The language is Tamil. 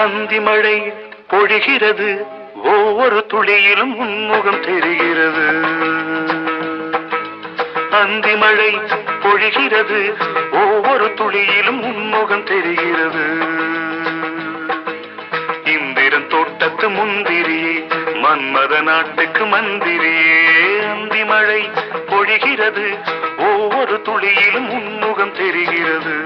அந்தி மழை பொழிகிறது, ஒவ்வொரு துளியிலும் உன்முகம் தெரிகிறது. அந்தி மழை பொழிகிறது, ஒவ்வொரு துளியிலும் உன்முகம் தெரிகிறது. இந்திரன் தோட்டத்து முந்திரியே, மன்மத நாட்டுக்கு மந்திரியே. அந்தி மழை பொழிகிறது, ஒவ்வொரு துளியிலும் உன்முகம் தெரிகிறது.